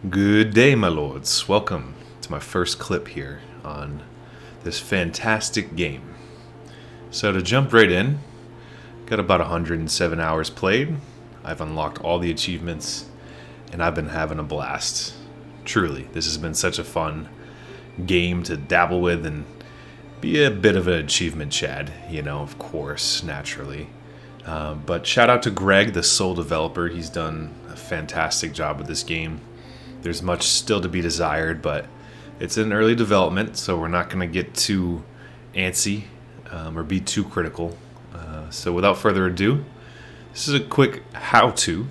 Good day, my lords. Welcome to my first clip here on this fantastic game. So to jump right in, got about 107 hours played. I've unlocked all the achievements, and I've been having a blast. Truly, this has been such a fun game to dabble with and be a bit of an achievement chad, of course, naturally. But shout out to Greg, the sole developer. He's done a fantastic job with this game. There's much still to be desired, but it's in early development, so we're not going to get too antsy or be too critical. So without further ado, this is a quick how-to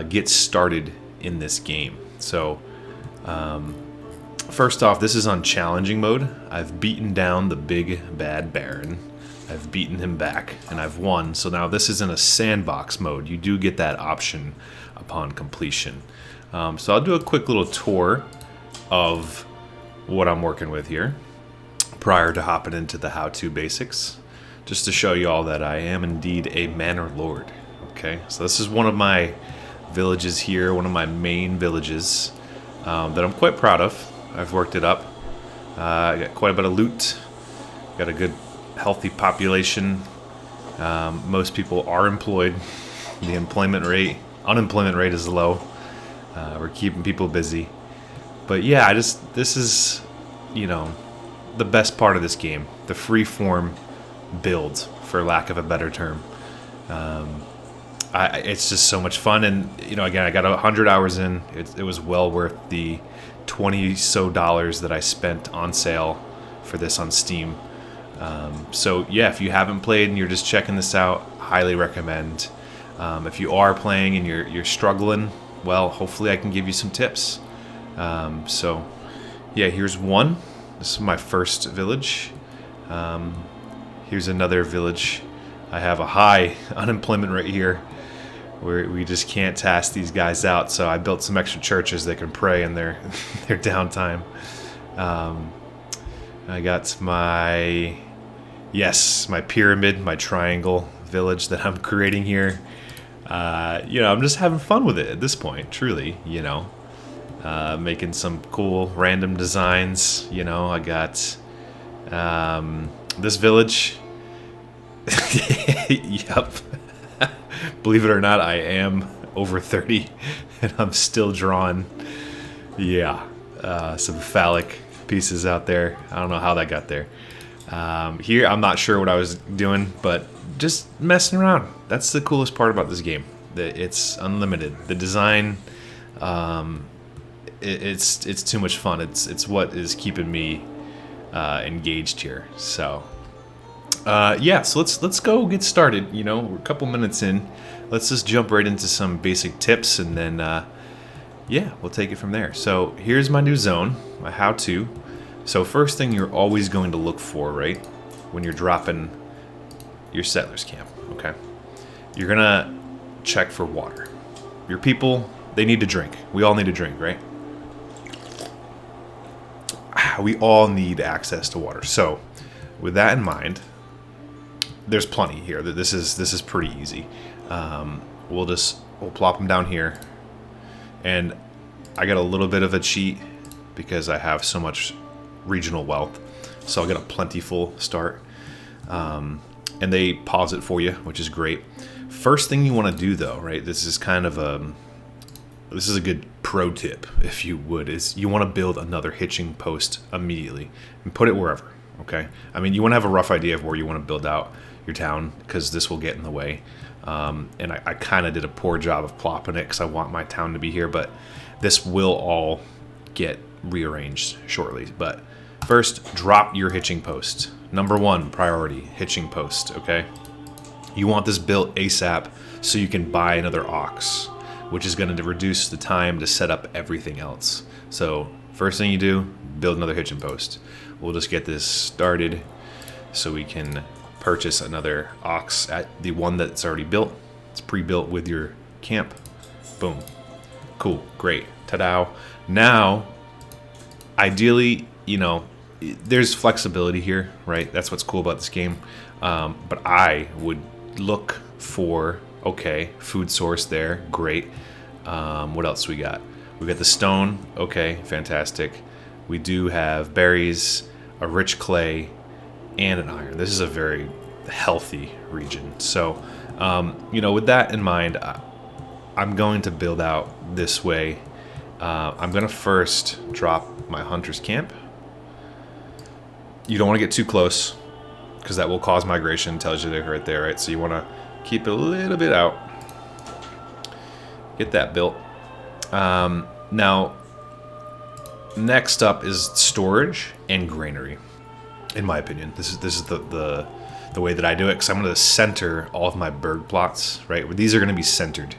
get started in this game. So first off, this is on challenging mode. I've beaten down the big bad Baron. I've beaten him back, and I've won. So now this is in a sandbox mode. You do get that option upon completion. So I'll do a quick little tour of what I'm working with here prior to hopping into the how-to basics, just to show you all that I am indeed a Manor Lord. Okay, so this is one of my villages here, one of my main villages that I'm quite proud of. I've worked it up. I got quite a bit of loot, got a good healthy population. Most people are employed. The unemployment rate is low. We're keeping people busy. But yeah, this is, the best part of this game. The free-form build, for lack of a better term. It's just so much fun. And, again, I got 100 hours in. It was well worth the $20 that I spent on sale for this on Steam. So yeah, if you haven't played and you're just checking this out, highly recommend. If you are playing and you're struggling, well, hopefully I can give you some tips. So yeah, here's one. This is my first village. Here's another village. I have a high unemployment rate here where we just can't task these guys out. So I built some extra churches they can pray in their downtime. I got my pyramid, my triangle village that I'm creating here. I'm just having fun with it at this point, truly, making some cool random designs. I got this village. Yep. Believe it or not, I am over 30 and I'm still drawing, some phallic pieces out there. I don't know how that got there. Here, I'm not sure what I was doing, but just messing around. That's the coolest part about this game. It's unlimited. The design, it's too much fun. It's what is keeping me engaged here. So, so let's go get started. We're a couple minutes in. Let's just jump right into some basic tips, and then we'll take it from there. So here's my new zone, my how-to. So first thing you're always going to look for, right, when you're dropping your settlers camp, okay? You're going to check for water. Your people, they need to drink. We all need to drink, right? We all need access to water. So with that in mind, there's plenty here. This is pretty easy. We'll plop them down here. And I got a little bit of a cheat because I have so much regional wealth, so I'll get a plentiful start, and they pause it for you, which is great. First thing you want to do, though, right, this is a good pro tip, if you would, is you want to build another hitching post immediately and put it wherever. Okay, I mean, you want to have a rough idea of where you want to build out your town, because this will get in the way. And I kind of did a poor job of plopping it because I want my town to be here, but this will all get rearranged shortly. But first, drop your hitching post. Number one priority, hitching post, okay? You want this built ASAP so you can buy another ox, which is going to reduce the time to set up everything else. So first thing you do, build another hitching post. We'll just get this started so we can purchase another ox at the one that's already built. It's pre-built with your camp. Boom. Cool. Great. Ta-da. Now, ideally, there's flexibility here, right? That's what's cool about this game. But I would look for, food source there. Great. What else we got? We got the stone. Okay, fantastic. We do have berries, a rich clay, and an iron. This is a very healthy region. So, you know, with that in mind, I'm going to build out this way. I'm going to first drop my hunter's camp. You don't want to get too close because that will cause migration. Tells you they're right there, right? So you want to keep it a little bit out. Get that built. Now, next up is storage and granary. In my opinion, this is the way that I do it, because I'm going to center all of my berg plots, right? These are going to be centered,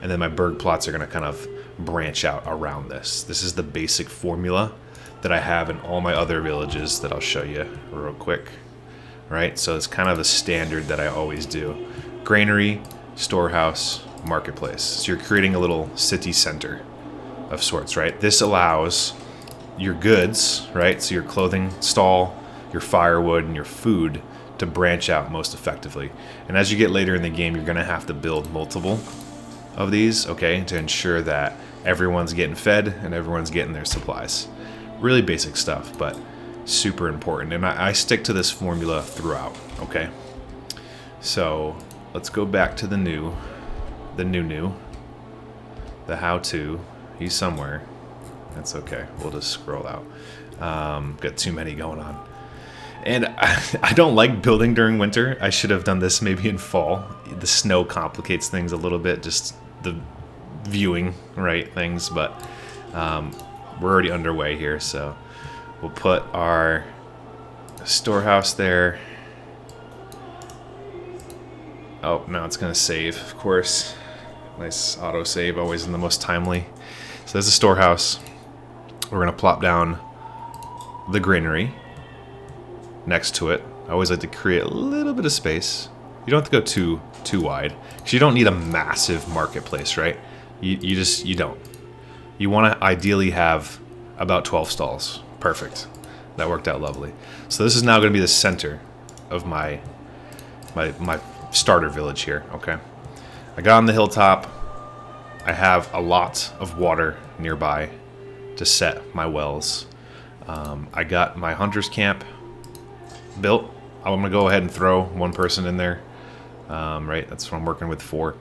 and then my berg plots are going to kind of branch out around this. This is the basic formula that I have in all my other villages that I'll show you real quick, right? So it's kind of a standard that I always do. Granary, storehouse, marketplace. So you're creating a little city center of sorts, right? This allows your goods, right? So your clothing stall, your firewood, and your food to branch out most effectively. And as you get later in the game, you're going to have to build multiple of these, okay, to ensure that everyone's getting fed and everyone's getting their supplies. Really basic stuff, but super important. And I stick to this formula throughout, okay? So let's go back to the new, the how-to. He's somewhere. That's okay. We'll just scroll out. Got too many going on. And I don't like building during winter. I should have done this maybe in fall. The snow complicates things a little bit, just the viewing, right, things. But we're already underway here, so we'll put our storehouse there. Oh, now it's going to save, of course. Nice auto save, always in the most timely. So there's a storehouse. We're going to plop down the granary next to it. I always like to create a little bit of space. You don't have to go too wide, because you don't need a massive marketplace, right? You don't. You want to ideally have about 12 stalls. Perfect. That worked out lovely. So this is now going to be the center of my starter village here, okay? I got on the hilltop. I have a lot of water nearby to set my wells. I got my hunter's camp built. I'm going to go ahead and throw one person in there. Right, that's what I'm working with for.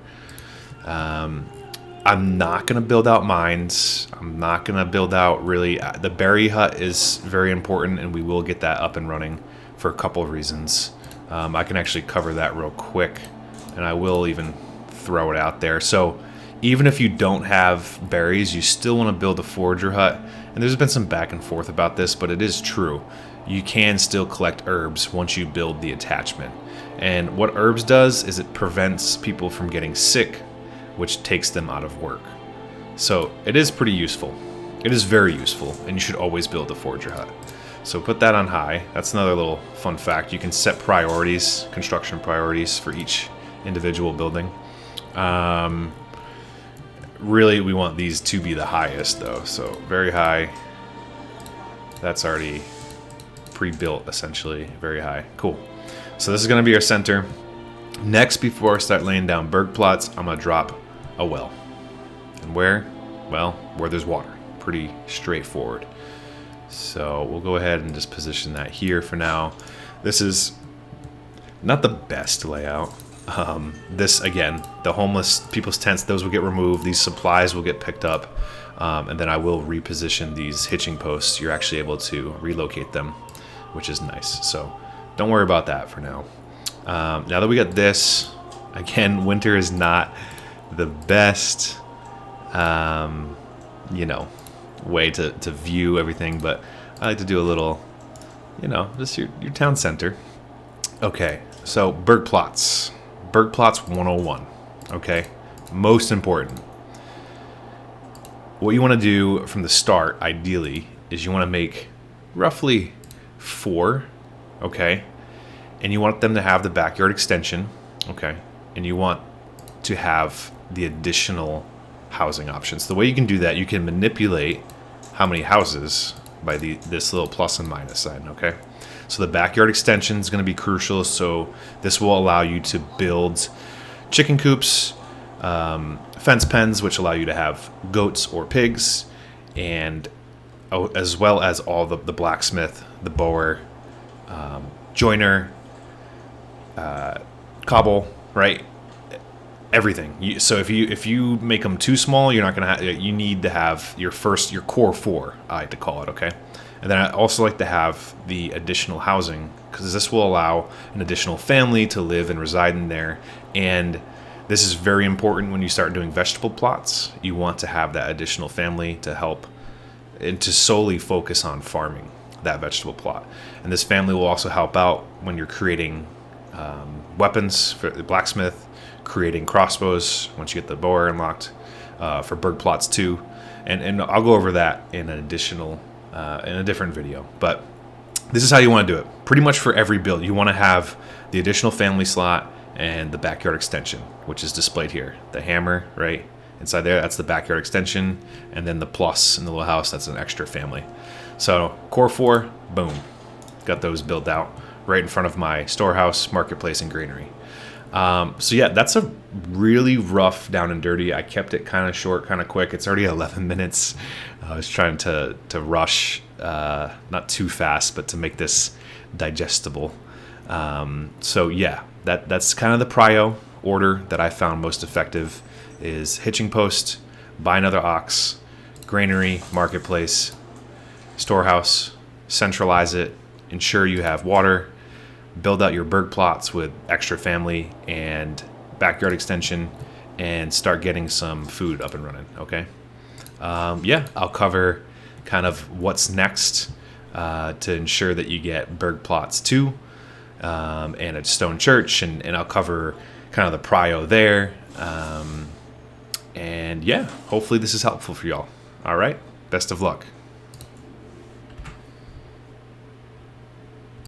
I'm not going to build out mines. I'm not going to build out really... the berry hut is very important, and we will get that up and running for a couple of reasons. I can actually cover that real quick, and I will even throw it out there. So even if you don't have berries, you still want to build a forager hut. And there's been some back and forth about this, but it is true. You can still collect herbs once you build the attachment. And what herbs does is it prevents people from getting sick, which takes them out of work. So it is pretty useful. It is very useful, and you should always build a forager hut. So put that on high. That's another little fun fact. You can set priorities, construction priorities for each individual building. Really, we want these to be the highest, though. So very high. That's already pre-built, essentially. Very high. Cool. So this is going to be our center. Next, before I start laying down berg plots, I'm going to drop a well. And where? Well, where there's water. Pretty straightforward. So we'll go ahead and just position that here for now. This is not the best layout. This, again, the homeless people's tents, those will get removed. These supplies will get picked up. And then I will reposition these hitching posts. You're actually able to relocate them, which is nice. So don't worry about that for now. Now that we got this, again, winter is not the best, way to view everything, but I like to do a little, just your town center. Okay, so berg plots. Berg plots 101, okay? Most important. What you want to do from the start, ideally, is you want to make roughly 4, okay? And you want them to have the backyard extension, okay? And you want to have the additional housing options. The way you can do that, you can manipulate how many houses by this little plus and minus sign, okay? So the backyard extension is going to be crucial. So this will allow you to build chicken coops, fence pens, which allow you to have goats or pigs, and as well as all the blacksmith, the bower, joiner, cobble, right? Everything. So if you make them too small, you're not gonna have. You need to have your core four. I like to call it, okay. And then I also like to have the additional housing, because this will allow an additional family to live and reside in there. And this is very important when you start doing vegetable plots. You want to have that additional family to help and to solely focus on farming that vegetable plot. And this family will also help out when you're creating weapons for the blacksmith, creating crossbows once you get the bower unlocked, for bird plots too. And I'll go over that in an additional in a different video. But this is how you want to do it. Pretty much for every build, you want to have the additional family slot and the backyard extension, which is displayed here. The hammer, right inside there, that's the backyard extension, and then the plus in the little house, that's an extra family. So core 4, boom, got those built out right in front of my storehouse, marketplace, and granary. So yeah, that's a really rough down and dirty. I kept it kind of short, kind of quick. It's already 11 minutes. I was trying to rush, not too fast, but to make this digestible. So yeah, that's kind of the prio order that I found most effective: is hitching post, buy another ox, granary, marketplace, storehouse, centralize it, ensure you have water, build out your bird plots with extra family and backyard extension, and start getting some food up and running, okay? Yeah, I'll cover kind of what's next to ensure that you get bird plots too, and a stone church, and I'll cover kind of the prio there. And yeah, hopefully this is helpful for y'all. All right, best of luck.